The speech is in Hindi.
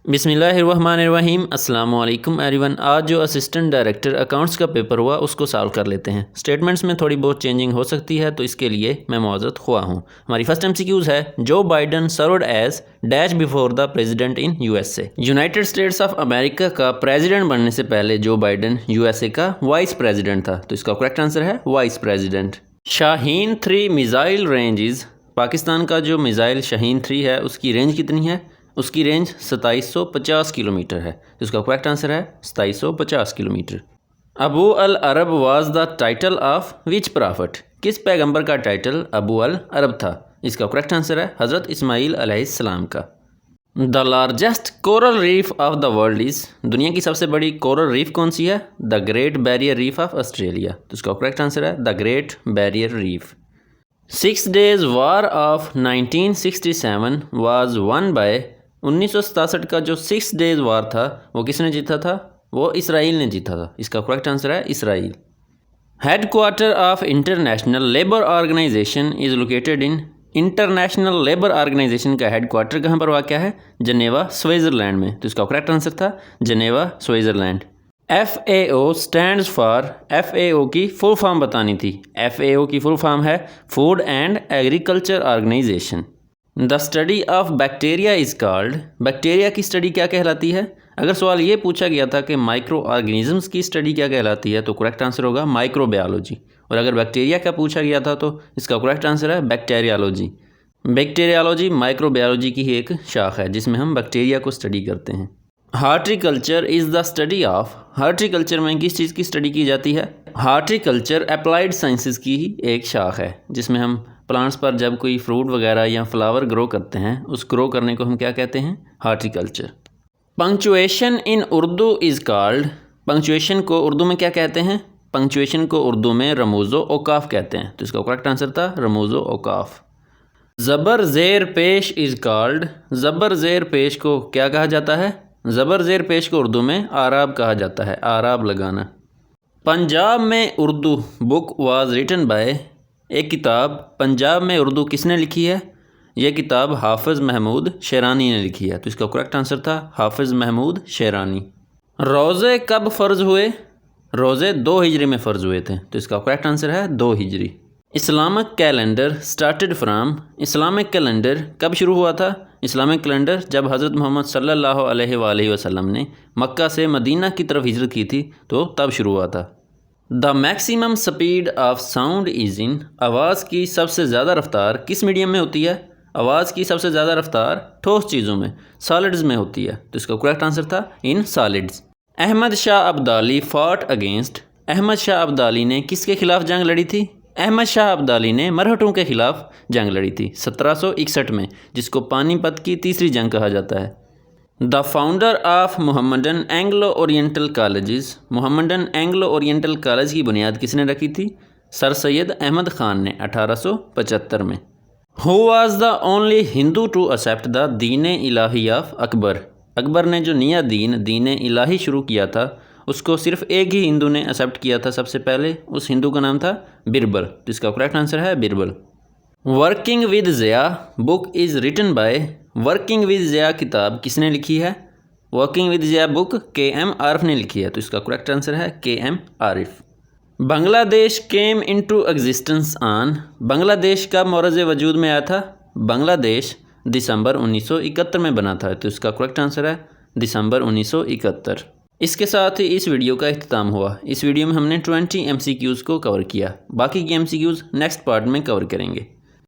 बिस्मिल्लाहिर्रहमानिर्रहीम अस्सलाम वालेकुम एवरीवन। आज जो असिस्टेंट डायरेक्टर अकाउंट्स का पेपर हुआ उसको सॉल्व कर लेते हैं। स्टेटमेंट्स में थोड़ी बहुत चेंजिंग हो सकती है तो इसके लिए मैं मुआज़रत हुआ हूँ। हमारी फर्स्ट एमसीक्यूज़ है, Joe Biden served as dash before the president in USA. United States of America का प्रेसिडेंट बनने से पहले जो बाइडन यूएसए का वाइस प्रेसिडेंट था, तो इसका करेक्ट आंसर है vice president. Shaheen 3 missile ranges, Pakistan का जो मिज़ाइल शाहीन 3 है उसकी रेंज कितनी है? उसकी रेंज 2750 किलोमीटर है। तो इसका करेक्ट आंसर है 2750 kilometre. Abu al Arab was the title of which prophet, किस पैगंबर का टाइटल अबू अल अरब था? इसका करेक्ट आंसर है हज़रत इस्माईल अलैहिस्सलाम का। The largest coral reef of the world is, दुनिया की सबसे बड़ी कोरल रीफ कौन सी है? The great barrier reef of Australia. तो इसका करेक्ट आंसर है the great barrier reef. 6 days war of 1967 was one by, 1967 का जो 6 डेज वार था वो किसने जीता था? वो इसराइल ने जीता था। इसका करेक्ट आंसर है Israel. Headquarter of International Labour Organization is located in, International Labour Organization का हेडक्वार्टर कहाँ पर वाक़ है? जनेवा स्विट्ज़रलैंड में। तो इसका करेक्ट आंसर था Geneva Switzerland. FAO stands for, FAO की फुल फॉर्म बतानी थी। FAO की फुल फॉर्म है food and agriculture organisation. The study of bacteria is called, bacteria की स्टडी क्या कहलाती है? अगर सवाल ये पूछा गया था कि माइक्रो ऑर्गेनिज़म्स की स्टडी क्या कहलाती है तो करेक्ट आंसर होगा माइक्रोबायोलॉजी। और अगर बैक्टीरिया का पूछा गया था तो इसका करेक्ट आंसर है बैक्टीरियोलॉजी। बैक्टीरियोलॉजी माइक्रोबायोलॉजी की ही एक शाख है जिसमें हम बैक्टीरिया को स्टडी करते हैं। Horticulture is the study of, horticulture में किस चीज़ की स्टडी की जाती है? हार्टिकल्चर अप्लाइड साइंसेस की ही एक शाख है जिसमें हम प्लांट्स पर जब कोई फ्रूट वगैरह या फ्लावर ग्रो करते हैं उस ग्रो करने को हम क्या कहते हैं? Horticulture. Punctuation in Urdu is called, punctuation को उर्दू में क्या कहते हैं? पंक्चुएशन को उर्दू में रमूज़ो औकाफ कहते हैं। तो इसका करेक्ट आंसर था रमूज़ो औकाफ। ज़बर ज़ेर पेश इज़ कॉल्ड, ज़बर ज़ेर पेश को क्या कहा जाता है? ज़बर ज़ेर पेश को उर्दू में आराब कहा जाता है, आराब लगाना। पंजाब में Urdu book was written by, एक किताब पंजाब में उर्दू किसने लिखी है? यह किताब हाफिज़ महमूद शेरानी ने लिखी है। तो इसका करेक्ट आंसर था हाफिज़ महमूद शेरानी। रोज़े कब फ़र्ज़ हुए? रोज़े 2 हिजरी में फ़र्ज़ हुए थे। तो इसका करेक्ट आंसर है 2 Hijri. Islamic calendar started from, Islamic calendar कब शुरू हुआ था? इस्लामिक कैलेंडर जब हज़रत मोहम्मद सल्लल्लाहु अलैहि वसल्लम ने मक्का से मदीना की तरफ हिजरत की थी तो तब शुरू हुआ था। The maximum speed of sound is in, आवाज़ की सबसे ज़्यादा रफ्तार किस मीडियम में होती है? आवाज़ की सबसे ज़्यादा रफ्तार ठोस चीज़ों में, सॉलिड्स में होती है। तो इसका करेक्ट आंसर था in solids. Ahmad Shah Abdali fought against, Ahmad Shah Abdali ने किसके खिलाफ जंग लड़ी थी? अहमद शाह अब्दाली ने मरहटों के खिलाफ जंग लड़ी थी 1761 में, जिसको पानीपत की तीसरी जंग कहा जाता है। The founder of Mohammedan Anglo oriental colleges, Mohammedan Anglo oriental college की बुनियाद किसने रखी थी? सर सैयद अहमद ख़ान ने 1875 में। Who was the only Hindu to accept the Din Ilahi of Akbar, Akbar ने जो नया दीन इलाही शुरू किया था उसको सिर्फ एक ही हिंदू ने एक्सेप्ट किया था सबसे पहले, उस हिंदू का नाम था बिरबल। तो इसका करेक्ट आंसर है Birbal. Working with Zia book is written by, working with Zia किताब किसने लिखी है? Working with Zia book KM Arif ने लिखी है। तो इसका करेक्ट आंसर है KM Arif. Bangladesh came into existence on, Bangladesh कब मौरज़ वजूद में आया था? बांग्लादेश दिसंबर 1971 में बना था। तो इसका करेक्ट आंसर है दिसंबर 1971। इसके साथ ही इस वीडियो का इख्तिताम हुआ। इस वीडियो में हमने 20 MCQs को कवर किया, बाकी की MCQs नेक्स्ट पार्ट में कवर करेंगे।